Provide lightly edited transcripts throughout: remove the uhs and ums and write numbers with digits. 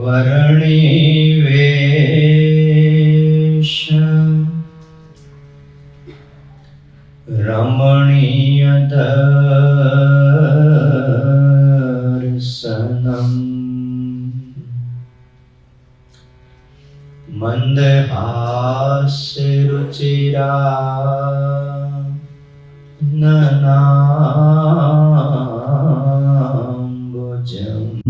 વર્ણિવેશ રમણીય દર્શનમ મંદહાસ્ય રુચિરા નનાંબુજમ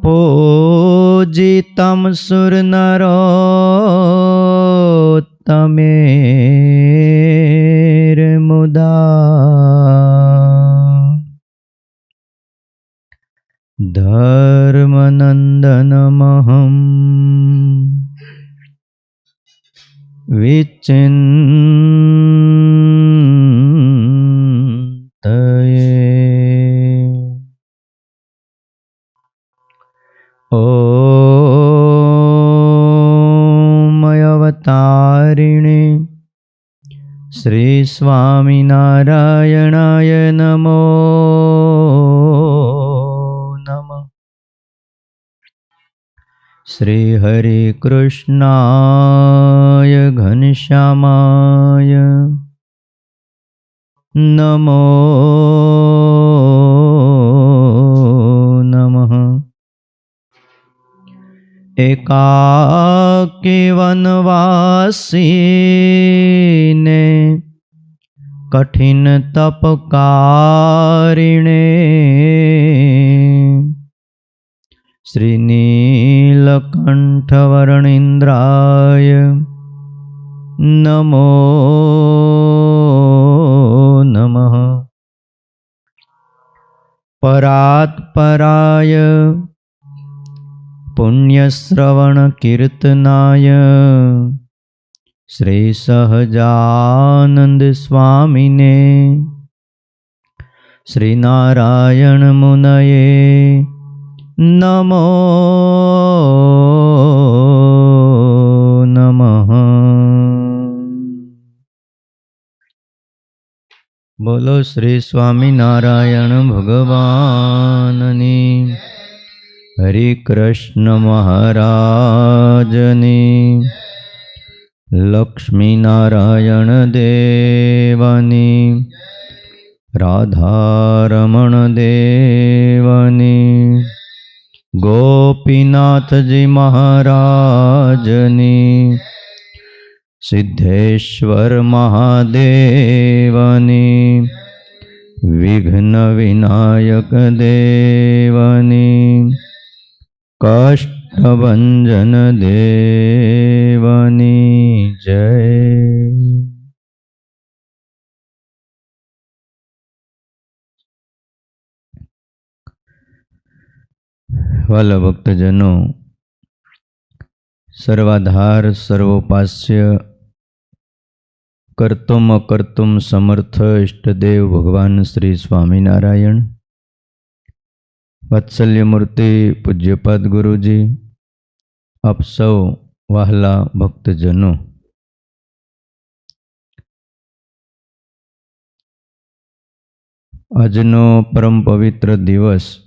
પૂજિતમ સુરનરોત્તમેર્મુદા ધર્મનંદનમહં વિચિંતયે ઓમ અવતારિણે શ્રી સ્વામિનારાયણાય નમો નમઃ. શ્રી હરે કૃષ્ણાય ઘનશ્યામાય નમો નમઃ. એકાકી વનવાસીને કઠિન તપકારિણે શ્રી નીલકંઠવર્ણિન્દ્રાય નમો નમઃ. પરાત્પરાય પુણ્યશ્રવણ કીર્તનાય શ્રી સહજાનંદ સ્વામિને શ્રી નારાયણ મુનયે નમો નમઃ. બોલો શ્રી સ્વામિનારાયણ ભગવાનની. હરે કૃષ્ણ મહારાજની. લક્ષ્મીનારાયણ દેવની. રાધારમણ દેવની. ગોપીનાથજી મહારાજની. સિદ્ધેશ્વર મહાદેવની. વિઘ્ન વિનાયક દેવની. કષ્ટભંજન દેવની જય. વાલા ભક્તજનો, સર્વાધાર સર્વોપાસ્ય કર્તુમ અકર્તુમ સમર્થ ઇષ્ટદેવ ભગવાન શ્રી સ્વામિનારાયણ, વાત્સલ્ય મૂર્તિ પૂજ્યપાદ ગુરુજી, આપ સૌ વહાલા ભક્તજનો, આજનો પરમ પવિત્ર દિવસ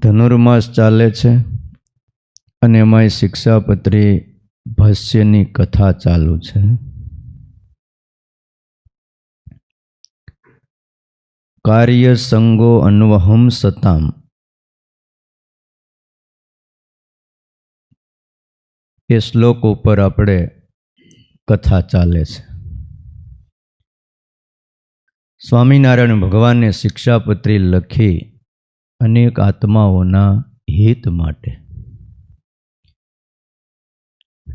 ધનુર્માસ ચાલે છે અને એમાંય શિક્ષાપત્રી ભાષ્યની કથા ચાલુ છે. કાર્ય સંગો અન્વહમ સતામ એ શ્લોક ઉપર આપણે કથા ચાલે છે. સ્વામિનારાયણ ભગવાને શિક્ષાપત્રી લખી અનેક આત્માઓના હિત માટે.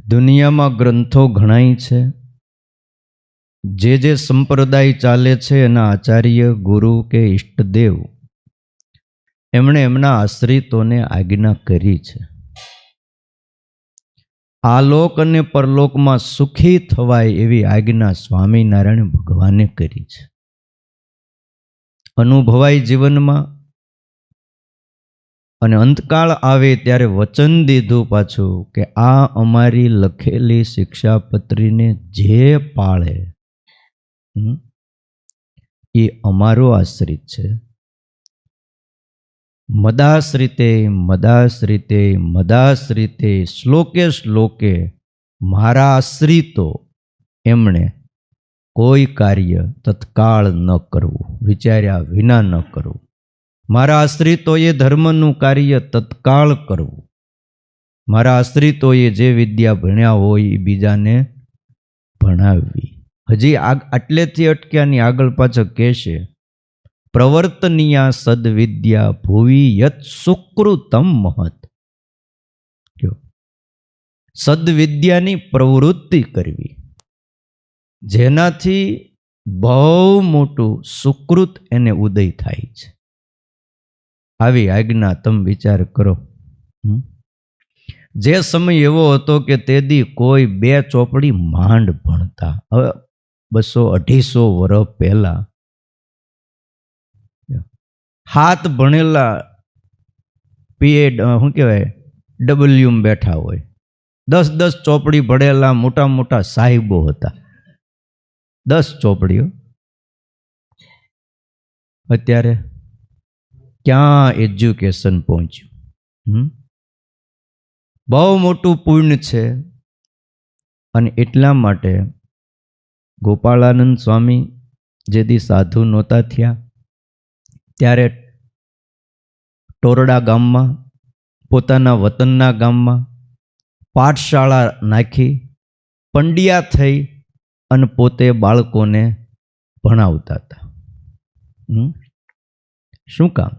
દુનિયામાં ગ્રંથો ઘણાય છે. જે સંપ્રદાય ચાલે છે એના આચાર્ય, ગુરુ કે ઈષ્ટદેવ એમણે એમના આશ્રિતોને આજ્ઞા કરી છે. આલોક અને પરલોકમાં સુખી થવાય એવી આજ્ઞા સ્વામિનારાયણ ભગવાને કરી છે. અનુભવાય જીવનમાં અને અંતકાળ આવે ત્યારે વચન દીધું પાછું કે આ અમારી લખેલી શિક્ષાપત્રીને જે પાળે એ અમારો આશ્રિત છે. મદાશ્રિતે મદાશ્રિતે મદાશ્રિતે શ્લોકે શ્લોકે મારા આશ્રિતો એમણે કોઈ કાર્ય તત્કાળ ન કરવું, વિચાર્યા વિના ન કરવું. મારા આશ્રિતોએ ધર્મનું કાર્ય તત્કાળ કરવું. મારા આશ્રિતોએ જે વિદ્યા ભણ્યા હોય એ બીજાને ભણાવવી. હજી આટલેથી અટક્યાની આગળ પાછળ કહેશે પ્રવર્તનીયા સદવિદ્યા ભુવી યત સુકૃતમ મહત. સદવિદ્યાની પ્રવૃત્તિ કરવી જેનાથી બહુ મોટું સુકૃત એને ઉદય થાય છે. આવી આજ્ઞા તમે વિચાર કરો. જે સમય એવો હતો કે તેદી કોઈ 2 ચોપડી માંડ ભણતા. હવે 200-250 વર્ષ પહેલા 7 ભણેલા પીએડ શું કહેવાય ડબલ્યુમ બેઠા હોય, 10 ચોપડી ભણેલા મોટા મોટા સાહેબો હતા. 10 ચોપડીઓ. અત્યારે ક્યાં એજ્યુકેશન પહોંચ્યું? બહુ મોટું પુણ્ય છે. અને એટલા માટે ગોપાળાનંદ સ્વામી જેથી સાધુ નહોતા થયા ત્યારે ટોરડા ગામમાં પોતાના વતનના ગામમાં પાઠશાળા નાખી પંડિયા થઈ અને પોતે બાળકોને ભણાવતા હતા. શું કામ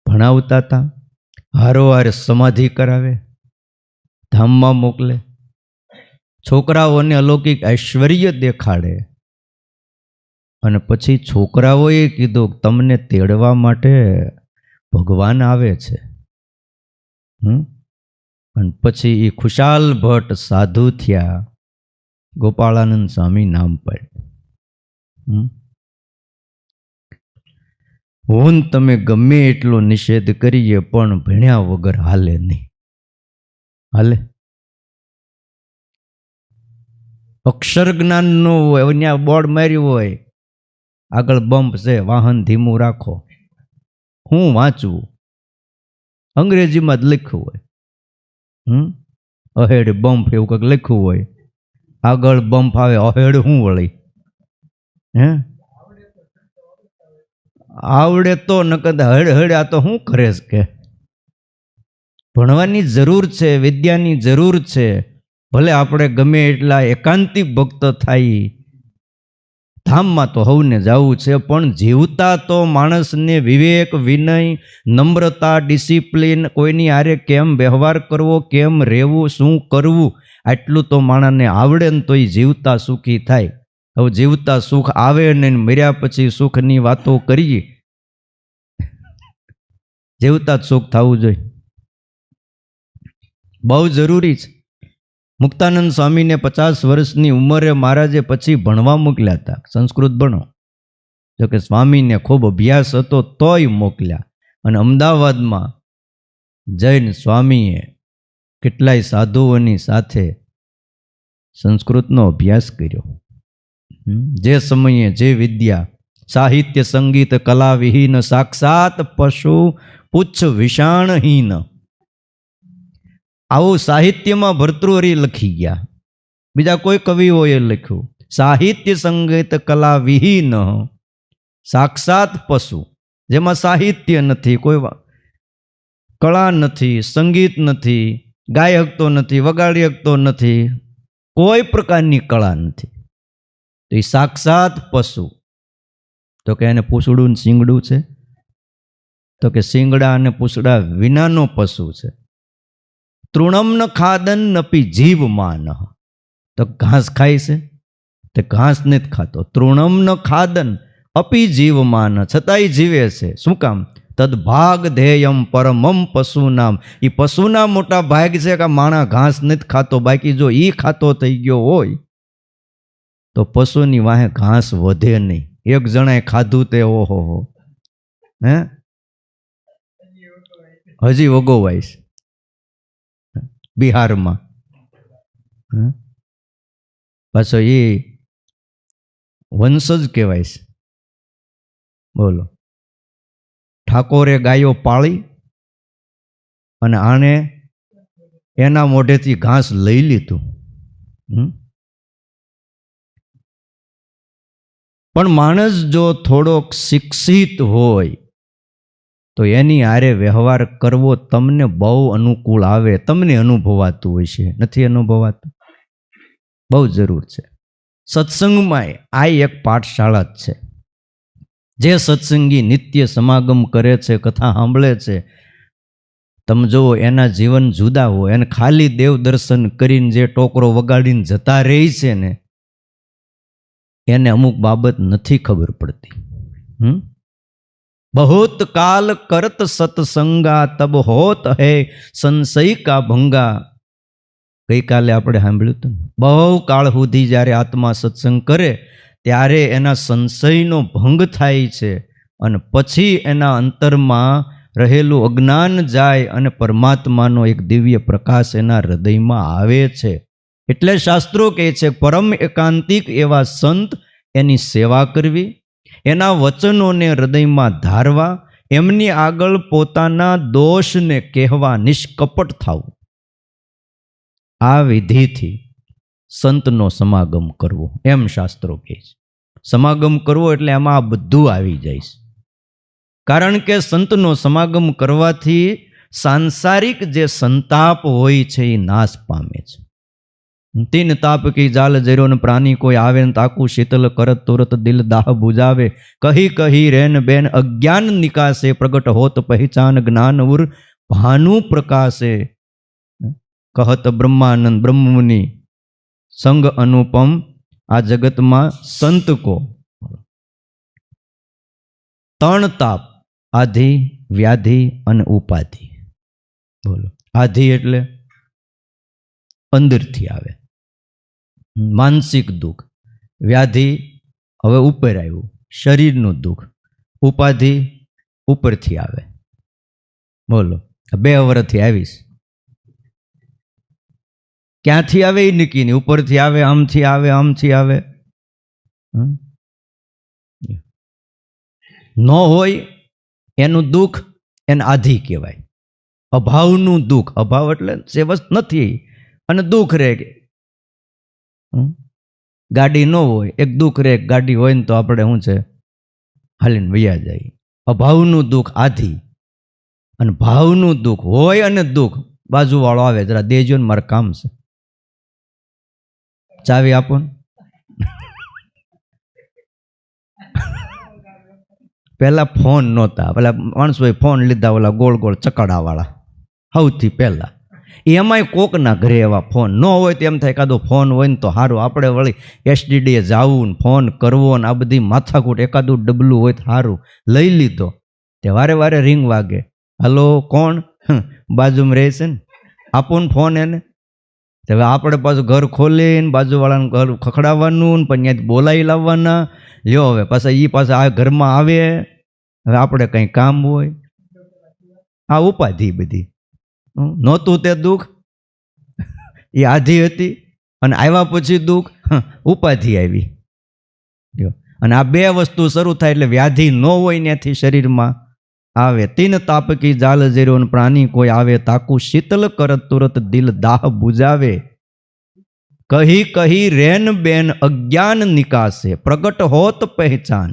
ભણાવતા હતા? હારોહાર સમાધિ કરાવે, ધામમાં મોકલે, છોકરાઓને અલૌકિક ઐશ્વર્ય દેખાડે. અને પછી છોકરાઓએ કીધું તમને તેડવા માટે ભગવાન આવે છે. અને પછી એ ખુશાલ ભટ્ટ સાધુ થયા, ગોપાળાનંદ સ્વામી નામ પાડ્યું. હું તમે ગમે એટલો નિષેધ કરીએ પણ ભણ્યા વગર હાલે નહીં. હાલે? અક્ષર જ્ઞાનનું હોય, ત્યાં બોર્ડ માર્યું હોય આગળ બમ્પ છે વાહન ધીમું રાખો. હું વાંચવું? અંગ્રેજીમાં જ લખ્યું હોય. અહેડ બમ્પ એવું કંઈક લખ્યું હોય, આગળ બમ્પ આવે અહેડ શું વળી? આવડે તો નકદ હડ હડ આ તો શું કરે છે? કે ભણવાની જરૂર છે, વિદ્યાની જરૂર છે. ભલે આપણે ગમે એટલા એકાંતિક ભક્ત થાય, ધામમાં તો હવને જવું છે, પણ જીવતા તો માણસને વિવેક, વિનય, નમ્રતા, ડિસિપ્લિન, કોઈની હારે કેમ વ્યવહાર કરવો, કેમ રહેવું, શું કરવું, આટલું તો માણસને આવડે ને તો એ જીવતા સુખી થાય. હવે જીવતા સુખ આવે ને મર્યા પછી સુખની વાતો કરીએ. જીવતા જ સુખ થવું જોઈએ, બહુ જરૂરી છે. મુક્તાનંદ સ્વામીને 50 વર્ષની ઉંમરે મહારાજે પછી ભણવા મોકલ્યા હતા, સંસ્કૃત ભણો. જોકે સ્વામીને ખૂબ અભ્યાસ હતો તોય મોકલ્યા. અને અમદાવાદમાં જૈન સ્વામીએ કેટલાય સાધુઓની સાથે સંસ્કૃતનો અભ્યાસ કર્યો. જે સમયે જે વિદ્યા સાહિત્ય સંગીત કલા વિહીન સાક્ષાત પશુ પુચ્છ વિષાણહીન, આવું સાહિત્યમાં ભર્તૃહરિ લખી ગયા. બીજા કોઈ કવિઓએ લખ્યું સાહિત્ય સંગીત કલા વિહીન સાક્ષાત પશુ, જેમાં સાહિત્ય નથી, કોઈ કળા નથી, સંગીત નથી, ગાઈ શકતો નથી, વગાડી શકતો નથી, કોઈ પ્રકારની કળા નથી, તો એ સાક્ષાત પશુ. તો કે એને પૂછડું ને શીંગડું છે? તો કે શીંગડા અને પૂછડા વિનાનો પશુ છે. તૃણમ ન ખાદન નપી જીવમાન, તો ઘાસ ખાય છે? તે ઘાસ નથી ખાતો. તૃણમ ન ખાદન અપી જીવમાન, છતાંય જીવે છે. શું કામ? તદભાગ ધેયમ પરમમ પશુ નામ, એ પશુના મોટા ભાગ છે કે માણા ઘાસ નથી ખાતો. બાકી જો એ ખાતો થઈ ગયો હોય તો પશુની વાહે ઘાસ વધે નહીં. એક જણાએ ખાધું તે ઓહો હે હજી વગોવાય છે બિહારમાં. પાછો એ વંશજ કહેવાય છે. બોલો, ઠાકોરે ગાયો પાળી અને આણે એના મોઢેથી ઘાસ લઈ લીધું. પણ માણસ જો થોડોક શિક્ષિત હોય તો એની હારે વ્યવહાર કરવો તમને બહુ અનુકૂળ આવે. તમને અનુભવાતું હોય છે, નથી અનુભવાતું? બહુ જરૂર છે. સત્સંગમાં આ એક પાઠશાળા જ છે. જે સત્સંગી નિત્ય સમાગમ કરે છે, કથા સાંભળે છે, તમે જુઓ એના જીવન જુદા હોય. અને ખાલી દેવ દર્શન કરીને જે ટોકરો વગાડીને જતા રહી છે ને, એને અમુક બાબત નથી ખબર પડતી. બહોત કાલ કરત સત્સંગા તબ હોત હે સંશય કા ભંગા. ગઈકાલે આપણે સાંભળ્યું હતું. બહુ કાળ સુધી જ્યારે આત્મા સત્સંગ કરે ત્યારે એના સંશયનો ભંગ થાય છે અને પછી એના અંતરમાં રહેલું અજ્ઞાન જાય અને પરમાત્માનો એક દિવ્ય પ્રકાશ એના હૃદયમાં આવે છે. એટલે શાસ્ત્રો કહે છે પરમ એકાંતિક એવા સંત એની સેવા કરવી, એના વચનોને હૃદયમાં ધારવા, એમની આગળ પોતાના દોષને કહેવા, નિષ્કપટ થવું. આ વિધિથી સંતનો સમાગમ કરવો એમ શાસ્ત્રો કહે છે. સમાગમ કરવો એટલે એમાં આ બધું આવી જાય છે. કારણ કે સંતનો સમાગમ કરવાથી સાંસારિક જે સંતાપ હોય છે એ નાશ પામે છે. તીન તાપ કી જાલ જર્યો ને પ્રાણી કોઈ આવે ને તાકું શીતલ કરત તુરત દિલ દાહ બુજાવે. કહી કહી રેન બેન અજ્ઞાન નિકાસે પ્રગટ હોત પહેચાન જ્ઞાન ઉર ભાનુ પ્રકાશે. કહત બ્રહ્માનંદ બ્રહ્મમુનિ સંગ અનુપમ આ જગતમાં સંત કો. ત્રણ તાપ, આધિ, વ્યાધિ અને ઉપાધિ. બોલો, આધિ એટલે અંદરથી આવે માનસિક દુઃખ, વ્યાધિ હવે ઉપર આવ્યું શરીરનું દુઃખ, ઉપાધિ ઉપરથી આવે. બોલો, 2 વર્ષથી આવીશ. ક્યાંથી આવે એ નક્કી નહીં. ઉપરથી આવે, આમથી આવે, આમથી આવે. ન હોય એનું દુઃખ એને આધિ કહેવાય. અભાવનું દુઃખ, અભાવ એટલે સેવસ નથી અને દુઃખ રહે. ગાડી ન હોય એક દુઃખ રહે, ગાડી હોય ને તો આપણે શું છે હાલીને વૈયા જાય. અભાવનું દુઃખ આધિ, અને ભાવનું દુઃખ હોય અને દુઃખ બાજુવાળો આવે જરા દેજો ને મારે કામ છે, ચાવી આપો ને. પહેલા ફોન નહોતા, પેલા માણસોએ ફોન લીધા ઓલા ગોળ ગોળ ચકડાવાળા સૌથી પહેલા. એમાંય કોકના ઘરે એવા ફોન ન હોય તો એમ થાય એકાદો ફોન હોય ને તો સારું. આપણે વળી એસટીડીએ જવું ને ફોન કરવો ને આ બધી માથાકૂટ, એકાદું ડબલું હોય તો સારું. લઈ લીધો તે વારે વારે રિંગ વાગે. હલો કોણ? બાજુમાં રહે છે ને, આપો ને ફોન એને. હવે આપણે પાછું ઘર ખોલીને બાજુવાળાનું ઘર ખખડાવવાનું ને પણ ત્યાંથી બોલાવી લાવવાના. લ્યો હવે પાછા એ પાછા આ ઘરમાં આવે. હવે આપણે કંઈ કામ હોય, આ ઉપાધિ બધી. નહોતું તે દુઃખ એ આધિ હતી, અને આવ્યા પછી દુઃખ ઉપાધિ આવી. અને આ 2 વસ્તુ શરૂ થાય એટલે વ્યાધિ ન હોય ત્યાંથી શરીરમાં આવે. 3 તાપ કી જાલ જર્યો ને પ્રાણી કોઈ આવે તાકું શીતલ કરત તુરત દિલ દાહ બુજાવે. કહી કહી રેન બેન અજ્ઞાન નિકાસે પ્રગટ હોત પહેચાન.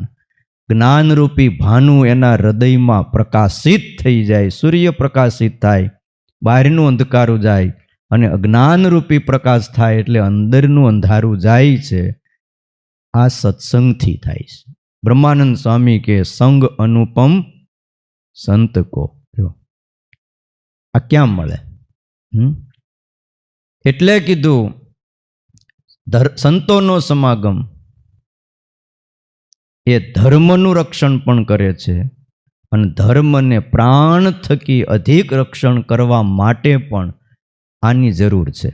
જ્ઞાનરૂપી ભાનુ એના હૃદયમાં પ્રકાશિત થઈ જાય. સૂર્ય પ્રકાશિત થાય, બહારનું અંધકારું જાય, અને અજ્ઞાનરૂપી પ્રકાશ થાય એટલે અંદરનું અંધારું જાય છે. આ સત્સંગથી થાય છે. બ્રહ્માનંદ સ્વામી કે સંગ અનુપમ સંત કો. આ ક્યાં મળે? એટલે કીધું સંતોનો સમાગમ એ ધર્મનું રક્ષણ પણ કરે છે, અને ધર્મને પ્રાણ થકી અધિક રક્ષણ કરવા માટે પણ આની જરૂર છે.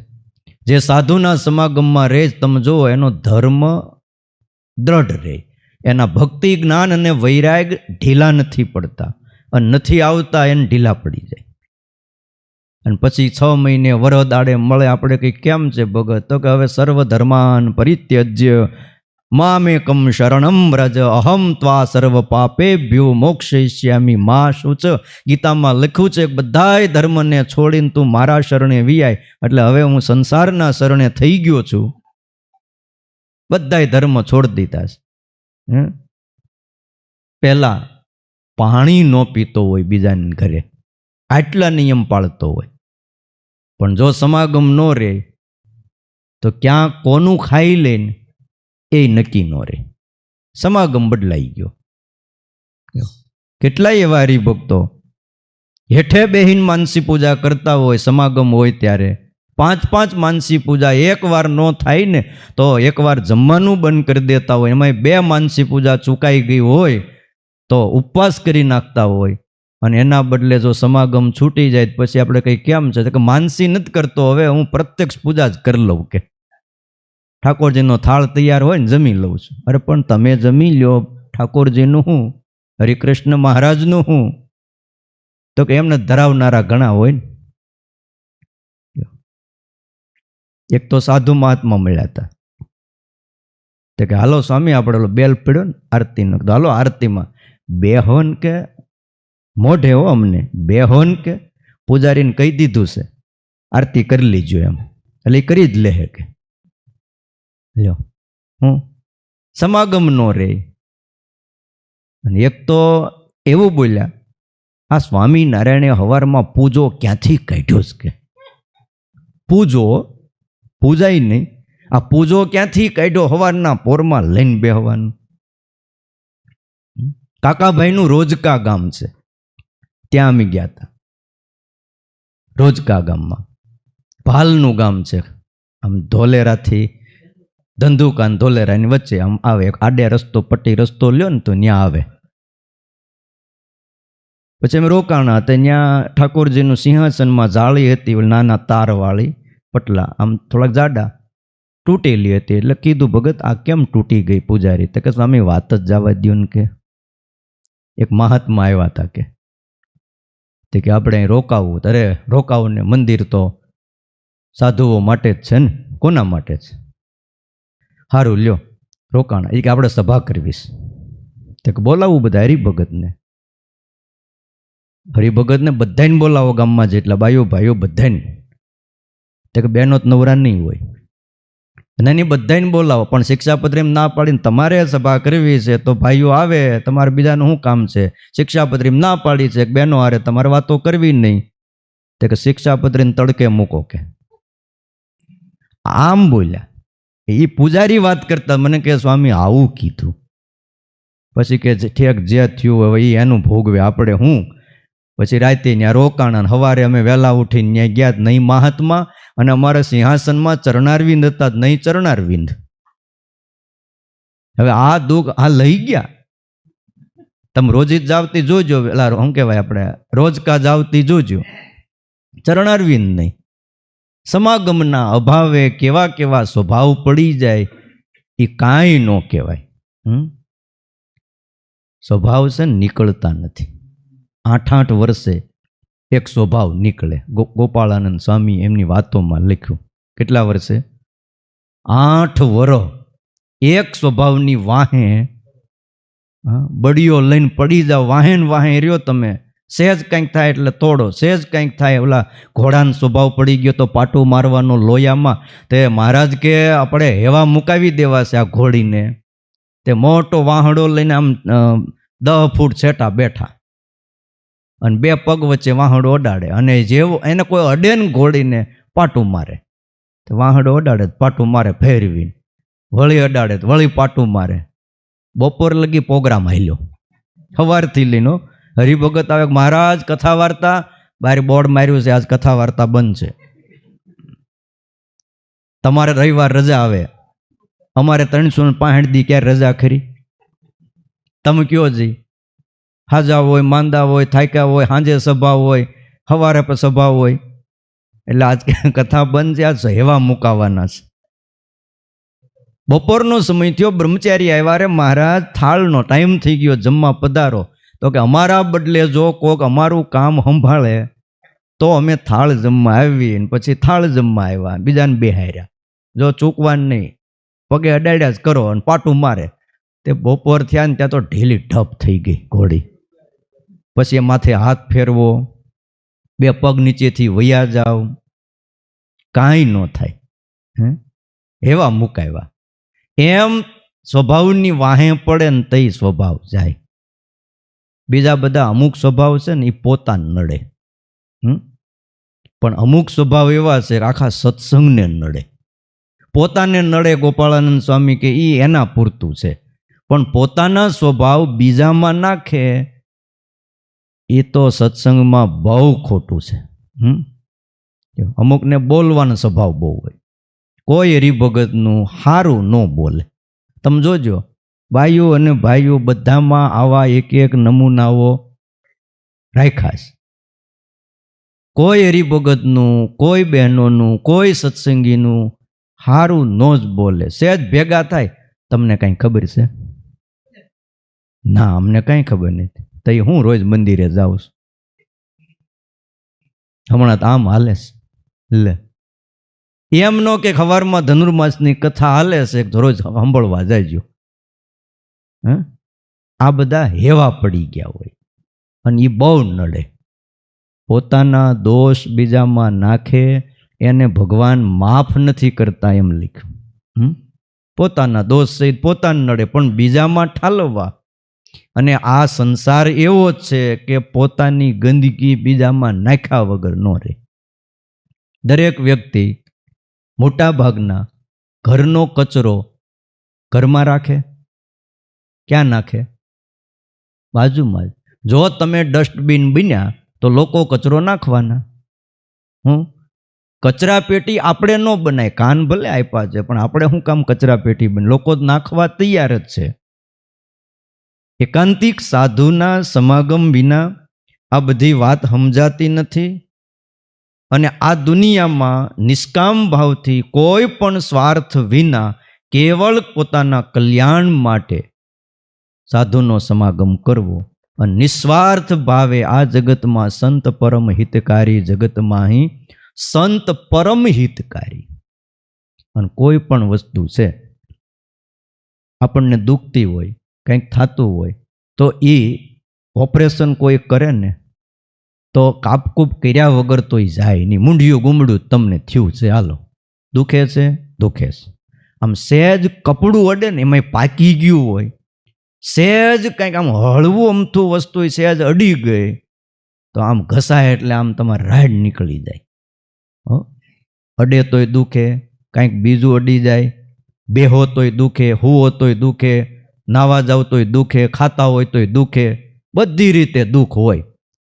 જે સાધુના સમાગમમાં રહે તમે જુઓ એનો ધર્મ દ્રઢ રહે, એના ભક્તિ જ્ઞાન અને વૈરાગ ઢીલા નથી પડતા. અને નથી આવતા એને ઢીલા પડી જાય. અને પછી 6 મહિને વરદાડે મળે. આપણે કંઈ કેમ છે ભગત? તો કે હવે સર્વ ધર્માન પરિત્યજ્ય મામેકમ શરણમ વ્રજ અહમ ત્વા સર્વ પાપેભ્યો મોક્ષયિષ્યામિ મા શુચ. ગીતામાં લખ્યું છે બધાય ધર્મને છોડીને તું મારા શરણે વિયાય. એટલે હવે હું સંસારના શરણે થઈ ગયો છું. બધાય ધર્મ છોડી દીધા છે. પહેલા પાણી ન પીતો હોય બીજાને ઘરે, આટલા નિયમ પાળતો હોય, પણ જો સમાગમ ન રહે તો ક્યાં કોનું ખાઈ લઈને એ નક્કી ન રહે. સમાગમ બદલાઈ ગયો. કેટલાય એવા હરિભક્તો હેઠે બેહીન માનસી પૂજા કરતા હોય, સમાગમ હોય ત્યારે 5 માનસી પૂજા એકવાર ન થાય ને તો એકવાર જમવાનું બંધ કરી દેતા હોય. એમાં 2 માનસી પૂજા ચૂકાઈ ગઈ હોય તો ઉપવાસ કરી નાખતા હોય. અને એના બદલે જો સમાગમ છૂટી જાય પછી આપણે કંઈ કેમ છે કે માનસી નથી કરતો, હવે હું પ્રત્યક્ષ પૂજા જ કરી લઉં. કે ઠાકોરજીનો થાળ તૈયાર હોય ને જમી લઉં છું. અરે પણ તમે જમી લ્યો, ઠાકોરજીનું હું, હરિકૃષ્ણ મહારાજનું હું? તો કે એમને ધરાવનારા ઘણા હોય ને. એક તો સાધુ મહાત્મા મળ્યા હતા. તો કે હાલો સ્વામી, આપણે બેલ પડ્યો ને આરતીનો, તો હાલો આરતીમાં બેહોન કે મોઢે હો, અમને બેહોન કે પૂજારીને કહી દીધું છે આરતી કરી લીજો એમ. એટલે એ કરી જ લે કે લ્યો હું સમાગમ નો રે. અને એક તો એવું બોલ્યા, આ સ્વામિનારાયણે હવારમાં પૂજો ક્યાંથી કાઢ્યો છે? કે પૂજો પૂજાય નહીં, આ પૂજો ક્યાંથી કાઢ્યો? હવારના પોરમાં લઈને બેહવાનું. કાકાભાઈનું રોજકા ગામ છે, ત્યાં અમે ગયા હતા. રોજકા ગામમાં ભાલનું ગામ છે. આમ ધોલેરાથી ધંધુકા ધોલેરાની વચ્ચે આમ આવે, આડે રસ્તો પટ્ટી રસ્તો લ્યો ને તો ત્યાં આવે. પછી અમે રોકાણા હતા. ત્યાં ઠાકોરજીનું સિંહાસનમાં જાળી હતી, નાના તારવાળી પટલા, આમ થોડાક જાડા, તૂટેલી હતી. એટલે કીધું ભગત આ કેમ તૂટી ગઈ પૂજારી? તો કે સ્વામી વાત જ જવા દો ને. કે એક મહાત્મા આવ્યા હતા કે આપણે અહીં રોકાવું. અરે રોકાવું ને, મંદિર તો સાધુઓ માટે જ છે ને, કોના માટે છે? સારું લ્યો રોકાણા. એ કે આપણે સભા કરવીશ. તો કે બોલાવું બધા હરિભગતને. હરિભગતને બધાને બોલાવો, ગામમાં જેટલા બાઈઓ ભાઈઓ બધાને. તો કે બહેનો જ નવરા નહીં હોય, નાની બધાને બોલાવો. પણ શિક્ષાપત્રી એમ ના પાડીને તમારે સભા કરવી છે તો ભાઈઓ આવે, તમારે બીજાનું શું કામ છે? શિક્ષાપત્રી ના પાડી છે બહેનો હારે તમારે વાતો કરવી નહીં. તો કે શિક્ષાપત્રીને તડકે મૂકો. કે આમ બોલ્યા. એ પૂજારી વાત કરતા મને કે સ્વામી આવું કીધું. પછી કે ઠેક જે થયું હવે એ એનું ભોગવે, આપણે હું. પછી રાતે ત્યાં રોકાણા. સવારે અમે વહેલા ઉઠીને ત્યાં ગયા જ નહીં મહાત્મા, અને અમારા સિંહાસનમાં ચરણારવિંદ હતા જ નહીં ચરણારવિંદ. હવે આ દુઃખ આ લઈ ગયા. તમે રોજી જાવતી જોજો, પેલા શું કહેવાય આપણે રોજકા જાવતી જોજો, ચરણારવિંદ નહીં. સમાગમના અભાવે કેવા કેવા સ્વભાવ પડી જાય એ કાંઈ ન કહેવાય. સ્વભાવ છે ને નીકળતા નથી. 8 વર્ષે એક સ્વભાવ નીકળે. ગોપાળાનંદ સ્વામી એમની વાતોમાં લખ્યું. કેટલા વર્ષે? 8 વર્ષ એક સ્વભાવની વાહે બડીઓ લઈને પડી જાઓ. વાહે ને વાહે રહ્યો તમે. સહેજ કંઈક થાય એટલે તોડો, સહેજ કંઈક થાય. ઓલા ઘોડાનો સ્વભાવ પડી ગયો તો પાટું મારવાનો લોયામાં. તે મહારાજ કે આપણે હેવા મુકાવી દેવા છે આ ઘોડીને. તે મોટો વાહડો લઈને આમ 10 ફૂટ છેટા બેઠા અને 2 પગ વચ્ચે વાહડો અડાડે, અને જેવો એને કોઈ અડે ને ઘોડીને પાટું મારે. તો વાહડો અડાડે પાટું મારે, ફેરવીને વળી અડાડે વળી પાટું મારે. બપોર લગી પ્રોગ્રામ હાલ્યો. સવારથી લઈને હરિભગત આવે, મહારાજ કથા વાર્તા. બહાર બોર્ડ માર્યું છે આજ કથા વાર્તા બંધ છે. તમારે રવિવાર રજા આવે, અમારે 365 દી ક્યારે રજા ખરી? તમે કયો જી? હાજા હોય, માંદા હોય, થાક્યા હોય, સાંજે સભા હોય, સવારે પણ સભા હોય. એટલે આજ કથા બંધ છે, આજ હેવા મુકાવાના છે. બપોરનો સમય થયો, બ્રહ્મચારી આવ્યા. રે મહારાજ થાળનો ટાઈમ થઈ ગયો, જમવા પધારો. તો કે અમારા બદલે જો કોક અમારું કામ સંભાળે તો અમે થાળ જમવા આવી ને પછી થાળ જમવા આવ્યા, બીજાને બેહાર્યા. જો ચૂકવાનું નહીં, પગે અડાડ્યા જ કરો અને પાટું મારે. તે બપોર થયા ને ત્યાં તો ઢીલી ઢપ થઈ ગઈ ઘોડી. પછી એ માથે હાથ ફેરવો, બે પગ નીચેથી વયા જાવ, કાંઈ ન થાય. એવા મુકાવ્યા. એમ સ્વભાવની વાહે પડે ને તઈ સ્વભાવ જાય. બીજા બધા અમુક સ્વભાવ છે ને એ પોતાને નડે, પણ અમુક સ્વભાવ એવા છે કે આખા સત્સંગને નડે. પોતાને નડે, ગોપાળાનંદ સ્વામી કે એ એના પૂરતું છે, પણ પોતાના સ્વભાવ બીજામાં નાખે એ તો સત્સંગમાં બહુ ખોટું છે. અમુકને બોલવાનો સ્વભાવ બહુ હોય, કોઈ હરિભગતનું સારું ન બોલે. તમે જોજો, બાઈઓ અને ભાઈઓ બધામાં આવા એક એક નમૂનાઓ રાખ્યા છે. કોઈ હરિભગતનું, કોઈ બહેનોનું, કોઈ સત્સંગીનું સારું ન જ બોલે. સહેજ ભેગા થાય, તમને કાંઈ ખબર છે? ના, અમને કાંઈ ખબર નથી. તો હું રોજ મંદિરે જાઉં છું, હમણાં તો આમ હાલે છે. લે એમ નો કે સવારમાં ધનુર્માસની કથા હાલે છે, રોજ સાંભળવા જાયજો. આ બધા હેવા પડી ગયા હોય અને એ બહુ નડે. પોતાના દોષ બીજામાં નાખે એને ભગવાન માફ નથી કરતા એમ લખ્યું. પોતાના દોષ સહિત પોતાને નડે પણ બીજામાં ઠાલવવા. અને આ સંસાર એવો જ છે કે પોતાની ગંદકી બીજામાં નાખ્યા વગર ન રહે. દરેક વ્યક્તિ મોટા ભાગના ઘરનો કચરો ઘરમાં રાખે. ક્યાં નાખે? બાજુમાં જ. જો તમે ડસ્ટબિન બન્યા તો લોકો કચરો નાખવાના. કચરા પેટી આપણે ન બનાય, કાન ભલે આપ્યા છે પણ આપણે શું કામ કચરા પેટી બને? લોકો નાખવા તૈયાર જ છે. એકાંતિક સાધુના સમાગમ વિના આ બધી વાત સમજાતી નથી. અને આ દુનિયામાં નિષ્કામ ભાવથી કોઈ પણ સ્વાર્થ વિના કેવળ પોતાના કલ્યાણ માટે સાધુનો સમાગમ કરવો અને નિસ્વાર્થ ભાવે આ જગતમાં સંત પરમ હિતકારી, જગતમાં અહીં સંત પરમ હિતકારી. અને કોઈ પણ વસ્તુ છે આપણને દુખતી હોય, કંઈક થતું હોય તો એ ઓપરેશન કોઈ કરે ને તો કાપકૂપ કર્યા વગર તો એ જાય નહીં. મૂંઢિયું ગુમડું તમને થયું છે, હાલો દુખે છે, દુખે છે. આમ સહેજ કપડું અડે ને એમાં પાકી ગયું હોય, સહેજ કંઈક આમ હળવું અમથું વસ્તુ સહેજ અડી ગઈ તો આમ ઘસાય એટલે આમ તમારે રાડ નીકળી જાય. અડે તોય દુખે, કંઈક બીજું અડી જાય, બેહો તોય દુખે, હુવો તોય દુખે, નાવા જાવ તોય દુખે, ખાતા હોય તોય દુખે, બધી રીતે દુઃખ હોય.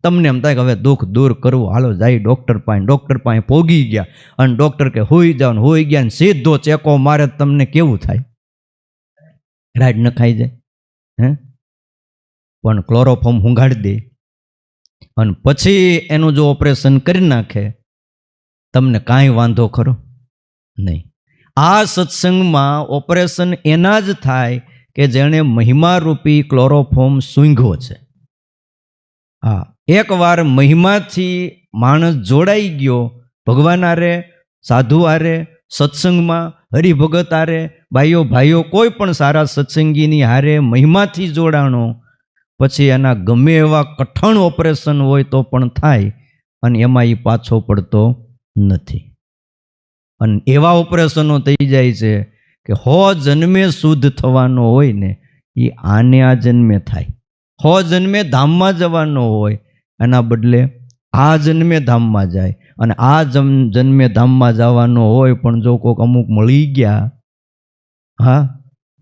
તમને એમ થાય કે હવે દુઃખ દૂર કરવું, હાલો જાય ડૉક્ટર પાસે. ડૉક્ટર પાસે પોગી ગયા અને ડૉક્ટર કે હોઈ જાવ ને હોઈ ગયા ને સીધો ચેકો મારે, તમને કેવું થાય? રાડ ન ખાઈ જાય. પણ ક્લોરોફોર્મ હુંઘાડી દે અને પછી એનું જો ઓપરેશન કરી નાખે, તમને કાંઈ વાંધો ખરો? નહીં. આ સત્સંગમાં ઓપરેશન એના જ થાય કે જેણે મહિમારૂપી ક્લોરોફોર્મ સૂંઘ્યો છે. હા, એકવાર મહિમાથી માણસ જોડાઈ ગયો ભગવાન આરે, સાધુ આરે, સત્સંગમાં હરિભગત આરે, ભાઈઓ ભાઈઓ કોઈ પણ સારા સત્સંગીની હારે મહિમાથી જોડાણો, પછી એના ગમે એવા કઠણ ઓપરેશન હોય તો પણ થાય અને એમાં એ પાછો પડતો નથી. અને એવા ઓપરેશનો થઈ જાય છે કે 100 જન્મે શુદ્ધ થવાનો હોય ને એ આને આ જન્મે થાય. 100 જન્મે ધામમાં જવાનો હોય એના બદલે આ જન્મે ધામમાં જાય. અને આ જન્મે ધામમાં જવાનો હોય પણ જો કોઈક અમુક મળી ગયા, હા,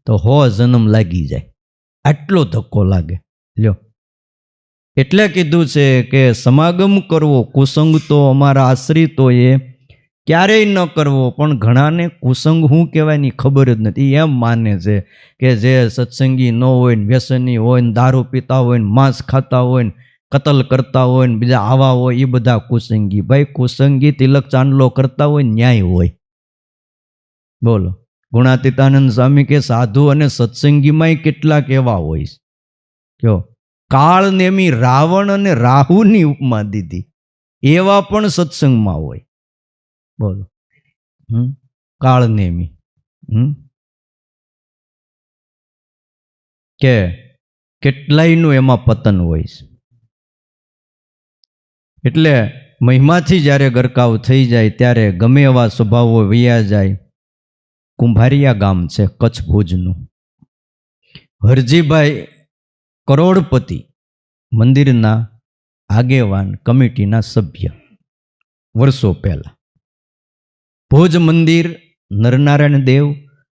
તો 100 જન્મ લાગી જાય. આટલો ધક્કો લાગે. લ્યો, એટલે કીધું છે કે સમાગમ કરવો કુસંગ તો અમારા આશ્રિતોએ ક્યારેય ન કરવો. પણ ઘણાને કુસંગ શું કહેવાય ની ખબર જ નથી. એમ માને છે કે જે સત્સંગી ન હોય ને, વ્યસની હોય ને, દારૂ પીતા હોય ને, માંસ ખાતા હોય ને, કતલ કરતા હોય ને, બીજા આવા હોય એ બધા કુસંગી. ભાઈ કુસંગી તિલક ચાંદલો કરતા હોય ન્યાય હોય. બોલો, ગુણાતીતાનંદ સ્વામી કે સાધુ અને સત્સંગીમાંય કેટલાક એવા હોય. કયો કાળ નેમી રાવણ અને રાહુની ઉપમા દીધી. એવા પણ સત્સંગમાં હોય. બોલો. કાળ નેમી કે કેટલાયનું એમાં પતન હોય છે. એટલે મહિમાથી જ્યારે ગરકાવ થઈ જાય ત્યારે ગમે એવા સ્વભાવો વૈયા જાય. કુંભારિયા ગામ છે કચ્છ ભુજનું. હરજીભાઈ કરોડપતિ મંદિરના આગેવાન કમિટીના સભ્ય વર્ષો પહેલા. ભુજ મંદિર નરનારાયણ દેવ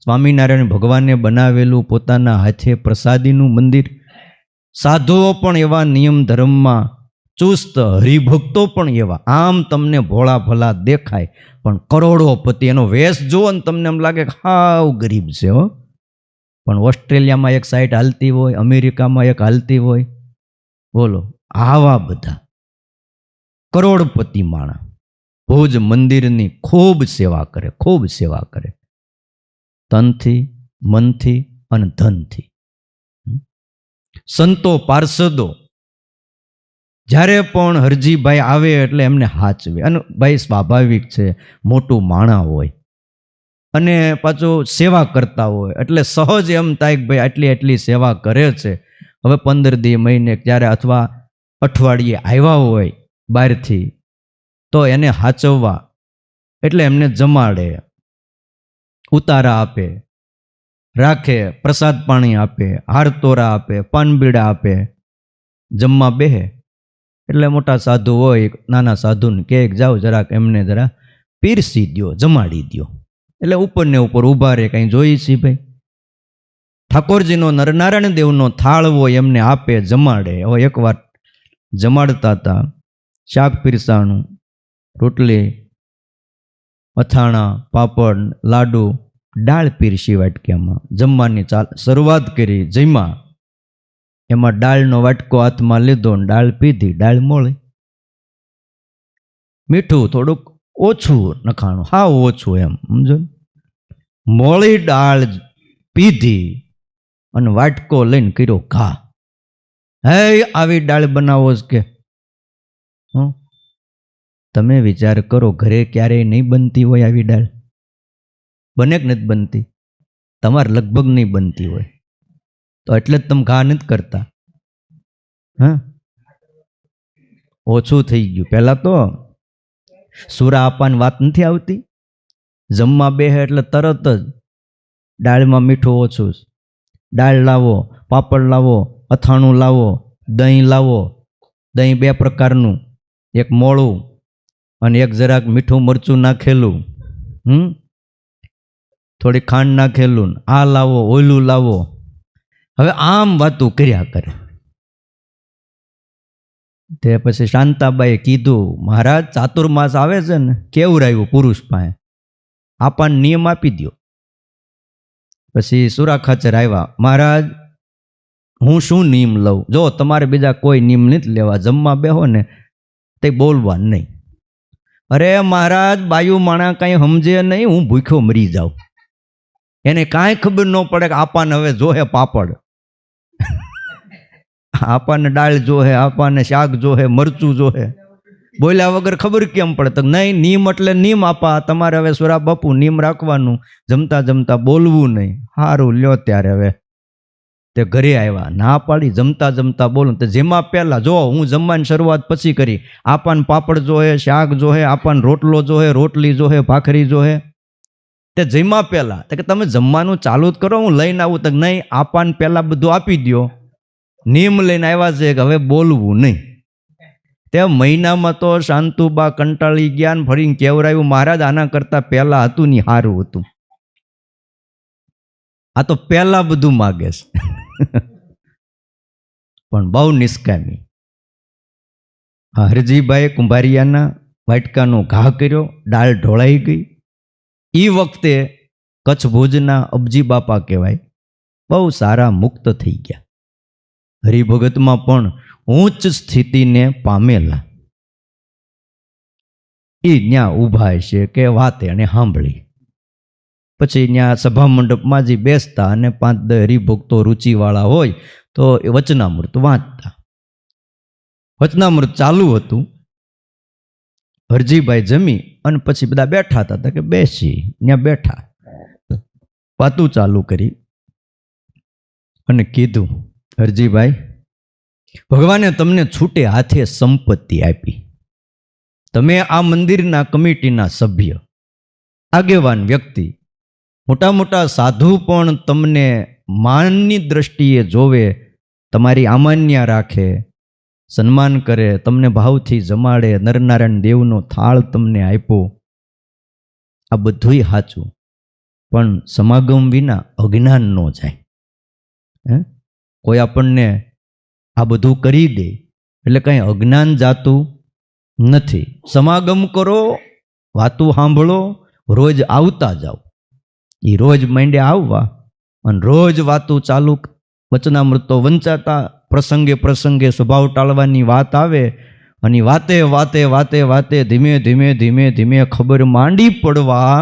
સ્વામિનારાયણ ભગવાને બનાવેલું પોતાના હાથે પ્રસાદીનું મંદિર. સાધુઓ પણ એવા નિયમ ધર્મમાં ચુસ્ત, હરિભક્તો પણ એવા. આમ તમને ભોળા ભલા દેખાય પણ કરોડોપતિ. એનો વેશ જુઓ ને તમને એમ લાગે હાવ ગરીબ છે હો. પણ ઓસ્ટ્રેલિયામાં એક સાઈડ હાલતી હોય, અમેરિકામાં એક હાલતી હોય. બોલો, આવા બધા કરોડપતિ માણા ભુજ મંદિરની ખૂબ સેવા કરે, ખૂબ સેવા કરે, તનથી, મનથી અને ધનથી. સંતો પાર્ષદો જ્યારે પણ હરજીભાઈ આવે એટલે એમને હાચવે. અને ભાઈ સ્વાભાવિક છે, મોટું માણા હોય અને પાછું સેવા કરતા હોય એટલે સહજ એમ થાય કે ભાઈ આટલી આટલી સેવા કરે છે. હવે 15 દી, મહિને ક્યારે અથવા અઠવાડિયે આવ્યા હોય બહારથી તો એને હાચવવા એટલે એમને જમાડે, ઉતારા આપે, રાખે, પ્રસાદ પાણી આપે, હારતોરા આપે, પાનબીડા આપે. જમવા બેહે એટલે મોટા સાધુ હોય નાના સાધુને કહે જાઓ જરાક એમને જરા પીરસી દ્યો, જમાડી દ્યો. એટલે ઉપર ને ઉપર ઊભા રહે, કંઈ જોઈ છી ભાઈ. ઠાકોરજીનો નરનારાયણ દેવનો થાળ હોય એમને આપે, જમાડે. હવે એકવાર જમાડતા હતા, શાક પીરસાણું, રોટલી, અથાણા, પાપડ, લાડુ, દાળ પીરસી વાટક્યામાં. જમવાની શરૂઆત કરી, જમ્યા. એમાં દાળનો વાટકો હાથમાં લીધો ને દાળ પીધી. દાળ મોળી, મીઠું થોડુંક ઓછું નખાણું, હાવ ઓછું એમ સમજો. મોળી દાળ પીધી અને વાટકો લઈને કર્યો ઘા. હે આવી દાળ બનાવો જ કે તમે વિચાર કરો, ઘરે ક્યારેય નહીં બનતી હોય આવી દાળ? બને કે નથી બનતી? તમારે લગભગ નહીં બનતી હોય તો એટલે જ તમે ઘા નથી કરતા. હા, ઓછું થઈ ગયું. પહેલાં તો સુરા આપવાની વાત નથી આવતી. જમવા બેહે એટલે તરત જ દાળમાં મીઠું ઓછું, દાળ લાવો, પાપડ લાવો, અથાણું લાવો, દહીં લાવો. દહીં 2 પ્રકારનું, એક મોળું અને એક જરાક મીઠું મરચું નાખેલું, થોડી ખાંડ નાખેલું. આ લાવો, ઓલું લાવો. હવે આમ વાતું કર્યા કરે. તે પછી શાંતાબાઈએ કીધું, મહારાજ ચાતુર્માસ આવે છે ને, કેવું રહ્યું પુરુષ પાસે, આપણને નિયમ આપી દો. પછી સુરા ખાચર આવ્યા, મહારાજ હું શું નિયમ લઉં? જો તમારે બીજા કોઈ નિયમ નથી લેવા, જમવા બેહો ને તે બોલવા નહીં. અરે મહારાજ, બાયુ માણા કાંઈ સમજે નહીં, હું ભૂખ્યો મરી જાઉં. એને કાંઈ ખબર ન પડે કે આપાને હવે જોહે પાપડ, આપાને દાળ જોહે, આપાને શાક જોહે, મરચું જોહે. બોલ્યા વગર ખબર કેમ પડે? તો નહીં, નિયમ એટલે નિયમ આપા. તમારે હવે સુરા બાપુ નિયમ રાખવાનું, જમતા જમતા બોલવું નહીં. સારું લ્યો. ત્યારે હવે તે ઘરે આવ્યા, ના પાડી જમતા જમતા બોલું. તો જેમાં પહેલાં જો હું જમવાની શરૂઆત પછી કરી. આપાને પાપડ જોહે, શાક જોહે, આપાને રોટલો જોહે, રોટલી જોહે, ભાખરી જોહે. તે જમ્યા પહેલાં તો કે તમે જમવાનું ચાલુ જ કરો, હું લઈને આવું. તો નહીં, આપાને પહેલાં બધું આપી દો. નિયમ લઈને આવ્યા છે કે હવે બોલવું નહીં. તે મહિનામાં તો શાંતુબા કંટાળી ગયા ને ફરીને કેવરાયું, મહારાજ આના કરતાં પહેલાં હતું ને સારું હતું. આ તો પહેલાં બધું માગે છે પણ બહુ નિષ્કામી. હરજીભાઈ કુંભારિયાના વાટકાનો ઘા કર્યો, દાળ ઢોળાઈ ગઈ. એ વખતે કચ્છ ભુજના અબજી બાપા કહેવાય, બહુ સારા મુક્ત થઈ ગયા. હરિભગતમાં પણ ઉચ્ચ સ્થિતિને પામેલા. એ ત્યાં ઊભા છે કે વાત એને સાંભળી. પછી ત્યાં સભા મંડપમાં જે બેસતા અને 5-10 હરિભક્તો રુચિવાળા હોય તો એ વચનામૃત વાંચતા. વચનામૃત ચાલુ હતું. હરજીભાઈ જમી અને પછી બધા બેઠા હતા કે બેસી ત્યાં બેઠા, વાતું ચાલુ કરી અને કીધું, હરજીભાઈ, ભગવાને તમને છૂટે હાથે સંપત્તિ આપી. તમે આ મંદિરના કમિટીના સભ્ય, આગેવાન વ્યક્તિ, મોટા મોટા સાધુ પણ તમને માનની દ્રષ્ટિએ જોવે, તમારી આમાન્ય રાખે, સન્માન કરે, તમને ભાવથી જમાડે, નરનારાયણ દેવનો થાળ તમને આપ્યો. આ બધુંય સાચું, પણ સમાગમ વિના અજ્ઞાન ન જાય. કોઈ આપણને આ બધું કરી દે એટલે કંઈ અજ્ઞાન જાતું નથી. સમાગમ કરો, વાતું સાંભળો, રોજ આવતા જાઓ. એ રોજ માંડ્યા આવવા અને રોજ વાતું ચાલુ, વચનામૃતો વંચાતા, પ્રસંગે પ્રસંગે સ્વભાવ ટાળવાની વાત આવે અને વાતે વાતે વાતે વાતે ધીમે ધીમે ધીમે ધીમે ખબર માંડી પડવા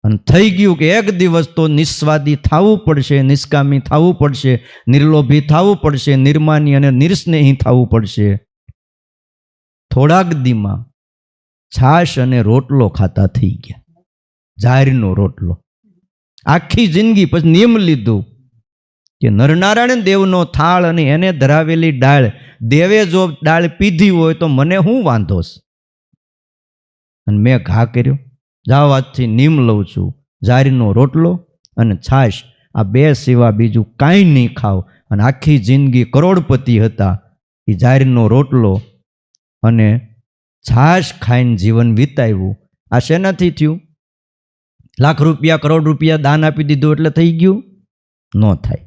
અને થઈ ગયું કે એક દિવસ તો નિસ્વાદી થવું પડશે, નિષ્કામી થવું પડશે, નિર્લોભી થવું પડશે, નિર્માની અને નિર્સ્નેહી થવું પડશે. થોડાક દીમાં છાશ અને રોટલો ખાતા થઈ ગયા, જાહેરનો રોટલો. આખી જિંદગી પછી નિયમ લીધું કે નરનારાયણ દેવનો થાળ અને એને ધરાવેલી ડાળ, દેવે જો ડાળ પીધી હોય તો મને શું વાંધો છે? અને મેં ઘા કર્યો. જા વાતથી નિયમ લઉં છું, જાહેરનો રોટલો અને છાશ, આ બે સિવા બીજું કાંઈ નહીં ખાવ. અને આખી જિંદગી કરોડપતિ હતા, એ જાહેરનો રોટલો અને છાશ ખાઈને જીવન વિતાવ્યું. આ શેનાથી થયું? લાખ રૂપિયા, કરોડ રૂપિયા દાન આપી દીધું એટલે થઈ ગયું? ન થાય.